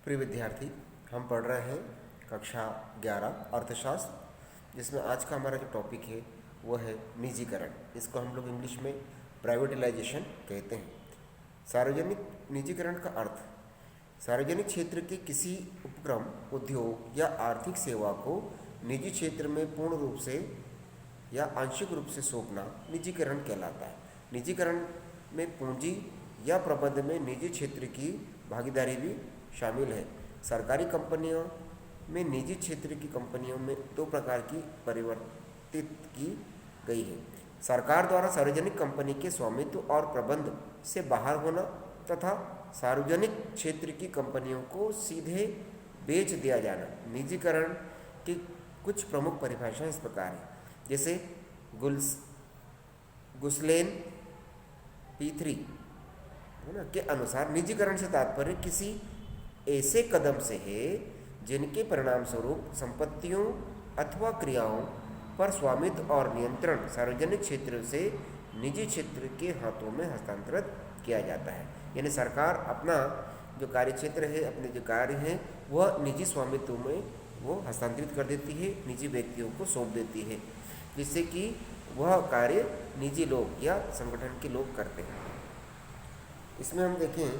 प्रिय विद्यार्थी, हम पढ़ रहे हैं कक्षा 11 अर्थशास्त्र, जिसमें आज का हमारा जो टॉपिक है वो है निजीकरण। इसको हम लोग इंग्लिश में प्राइवेटिलाइजेशन कहते हैं। सार्वजनिक निजीकरण का अर्थ सार्वजनिक क्षेत्र के किसी उपक्रम, उद्योग या आर्थिक सेवा को निजी क्षेत्र में पूर्ण रूप से या आंशिक रूप से सौंपना निजीकरण कहलाता है। निजीकरण में पूंजी या प्रबंध में निजी क्षेत्र की भागीदारी भी शामिल है। सरकारी कंपनियों में निजी क्षेत्र की कंपनियों में दो प्रकार की परिवर्तित की गई है: सरकार द्वारा सार्वजनिक कंपनी के स्वामित्व और प्रबंध से बाहर होना तथा सार्वजनिक क्षेत्र की कंपनियों को सीधे बेच दिया जाना। निजीकरण की कुछ प्रमुख परिभाषाएं इस प्रकार हैं, जैसे गुस्लेन P3 है ना के अनुसार निजीकरण से तात्पर्य किसी ऐसे कदम से है जिनके परिणाम स्वरूप संपत्तियों अथवा क्रियाओं पर स्वामित्व और नियंत्रण सार्वजनिक क्षेत्र से निजी क्षेत्र के हाथों में हस्तांतरित किया जाता है। यानी सरकार अपना जो कार्य क्षेत्र है, अपने जो कार्य हैं, वह निजी स्वामित्व में वो हस्तांतरित कर देती है, निजी व्यक्तियों को सौंप देती है, जिससे कि वह कार्य निजी लोग या संगठन के लोग करते हैं। इसमें हम देखें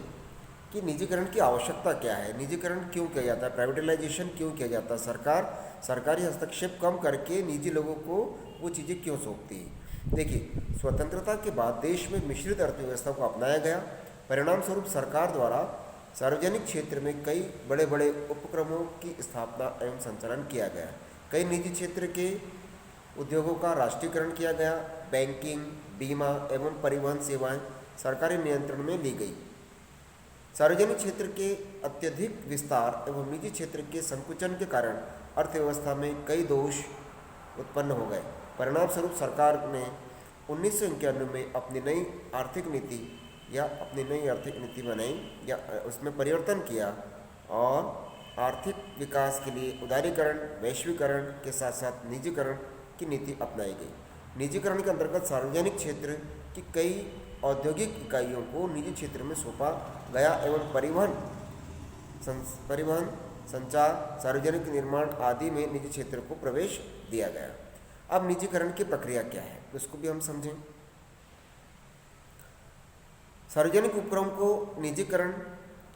कि निजीकरण की आवश्यकता क्या है, निजीकरण क्यों किया जाता है, प्राइवेटाइजेशन क्यों किया जाता है, सरकार सरकारी हस्तक्षेप कम करके निजी लोगों को वो चीज़ें क्यों सौंपती है। देखिए, स्वतंत्रता के बाद देश में मिश्रित अर्थव्यवस्था को अपनाया गया। परिणाम स्वरूप सरकार द्वारा सार्वजनिक क्षेत्र में कई बड़े बड़े उपक्रमों की स्थापना एवं संचालन किया गया। कई निजी क्षेत्र के उद्योगों का राष्ट्रीयकरण किया गया। बैंकिंग, बीमा एवं परिवहन सेवाएं सरकारी नियंत्रण में ली गई। सार्वजनिक क्षेत्र के अत्यधिक विस्तार एवं निजी क्षेत्र के संकुचन के कारण अर्थव्यवस्था में कई दोष उत्पन्न हो गए। परिणाम स्वरूप सरकार ने 1991 में अपनी नई आर्थिक नीति बनाई या उसमें परिवर्तन किया और आर्थिक विकास के लिए उदारीकरण, वैश्वीकरण के साथ साथ निजीकरण की नीति अपनाई गई। निजीकरण के अंतर्गत सार्वजनिक क्षेत्र की कई औद्योगिक इकाइयों को निजी क्षेत्र में सौंपा गया एवं परिवहन, संचार, सार्वजनिक निर्माण आदि में निजी क्षेत्र को प्रवेश दिया गया। अब निजीकरण की प्रक्रिया क्या है, उसको भी हम समझें। सार्वजनिक उपक्रम को निजीकरण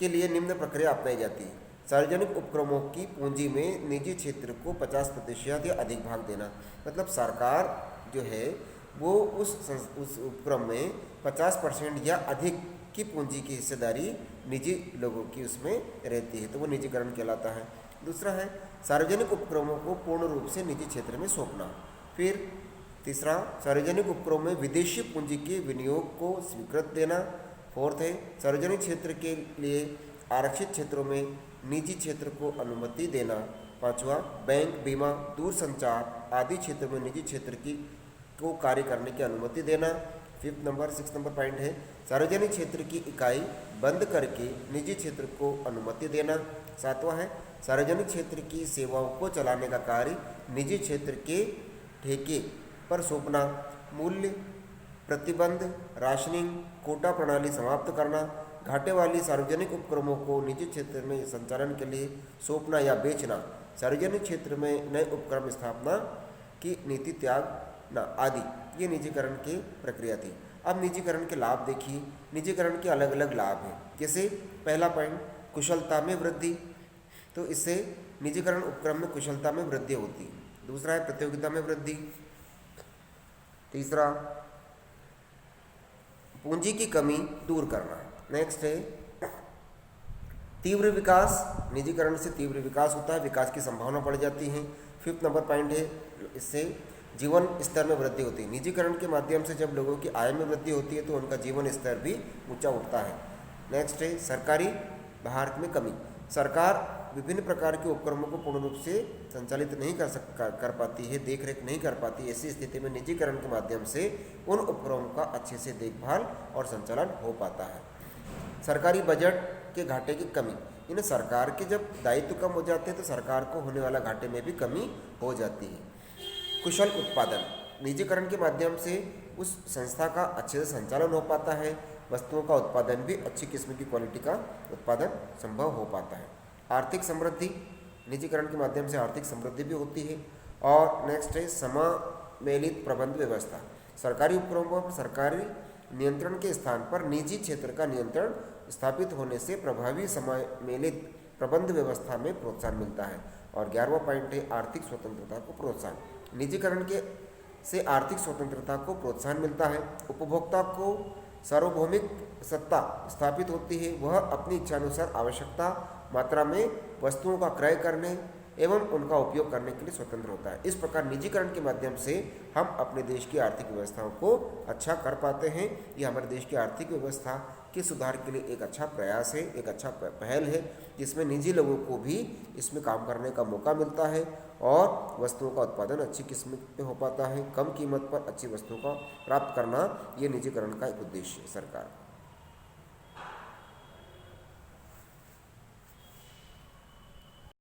के लिए निम्न प्रक्रिया अपनाई जाती है। सार्वजनिक उपक्रमों की पूंजी में निजी क्षेत्र को 50% या अधिक भाग देना। मतलब सरकार जो है वो उस उपक्रम में 50% या अधिक की पूंजी की हिस्सेदारी निजी लोगों की उसमें रहती है, तो वो निजीकरण कहलाता है। दूसरा है सार्वजनिक उपक्रमों को पूर्ण रूप से निजी क्षेत्र में सौंपना। फिर तीसरा, सार्वजनिक उपक्रमों में विदेशी पूंजी के विनियोग को स्वीकृत देना। फोर्थ है सार्वजनिक क्षेत्र के लिए आरक्षित क्षेत्रों में निजी क्षेत्र को अनुमति देना। पांचवा, बैंक, बीमा, दूरसंचार आदि क्षेत्र में निजी क्षेत्र को कार्य करने की अनुमति देना। 6 नंबर पॉइंट है सार्वजनिक क्षेत्र की इकाई बंद करके निजी क्षेत्र को अनुमति देना। 7वां है सार्वजनिक क्षेत्र की सेवाओं को चलाने का कार्य निजी क्षेत्र के ठेके पर सौंपना। मूल्य प्रतिबंध, राशनिंग, कोटा प्रणाली समाप्त करना। घाटे वाली सार्वजनिक उपक्रमों को निजी क्षेत्र में संचालन के लिए सौंपना या बेचना। सार्वजनिक क्षेत्र में नए उपक्रम स्थापना की नीति त्यागना आदि ये निजीकरण की प्रक्रिया थी। अब निजीकरण के लाभ देखिए। निजीकरण के अलग अलग लाभ हैं, जैसे पहला पॉइंट कुशलता में वृद्धि, तो इससे निजीकरण उपक्रम में कुशलता में वृद्धि होती है। दूसरा है प्रतियोगिता में वृद्धि। तीसरा, पूंजी की कमी दूर करना। नेक्स्ट है तीव्र विकास। निजीकरण से तीव्र विकास होता है, विकास की संभावना बढ़ जाती है। 5 नंबर पॉइंट है इससे जीवन स्तर में वृद्धि होती है। निजीकरण के माध्यम से जब लोगों की आय में वृद्धि होती है तो उनका जीवन स्तर भी ऊंचा उठता है। नेक्स्ट है सरकारी भार में कमी। सरकार विभिन्न प्रकार के उपक्रमों को पूर्ण रूप से संचालित नहीं कर पाती है, देखरेख नहीं कर पाती। ऐसी स्थिति में निजीकरण के माध्यम से उन उपक्रमों का अच्छे से देखभाल और संचालन हो पाता है। सरकारी बजट के घाटे की कमी, यानी सरकार के जब दायित्व कम हो जाते हैं तो सरकार को होने वाला घाटे में भी कमी हो जाती है। कुशल उत्पादन, निजीकरण के माध्यम से उस संस्था का अच्छे से संचालन हो पाता है, वस्तुओं का उत्पादन भी अच्छी किस्म की क्वालिटी का उत्पादन संभव हो पाता है। आर्थिक समृद्धि, निजीकरण के माध्यम से आर्थिक समृद्धि भी होती है। और नेक्स्ट है समामेलित प्रबंध व्यवस्था। सरकारी उपक्रमों पर सरकारी नियंत्रण के स्थान पर निजी क्षेत्र का नियंत्रण स्थापित होने से प्रभावी समामेलित प्रबंध व्यवस्था में प्रोत्साहन मिलता है। और 11वां पॉइंट है आर्थिक स्वतंत्रता को प्रोत्साहन। निजीकरण के से आर्थिक स्वतंत्रता को प्रोत्साहन मिलता है। उपभोक्ता को सार्वभौमिक सत्ता स्थापित होती है, वह अपनी इच्छानुसार आवश्यकता मात्रा में वस्तुओं का क्रय करने एवं उनका उपयोग करने के लिए स्वतंत्र होता है। इस प्रकार निजीकरण के माध्यम से हम अपने देश की आर्थिक व्यवस्थाओं को अच्छा कर पाते हैं। ये हमारे देश की आर्थिक व्यवस्था के सुधार के लिए एक अच्छा प्रयास है, एक अच्छा पहल है, जिसमें निजी लोगों को भी इसमें काम करने का मौका मिलता है और वस्तुओं का उत्पादन अच्छी किस्म पे हो पाता है। कम कीमत पर अच्छी वस्तुओं का प्राप्त करना ये निजीकरण का एक उद्देश्य है सरकार का।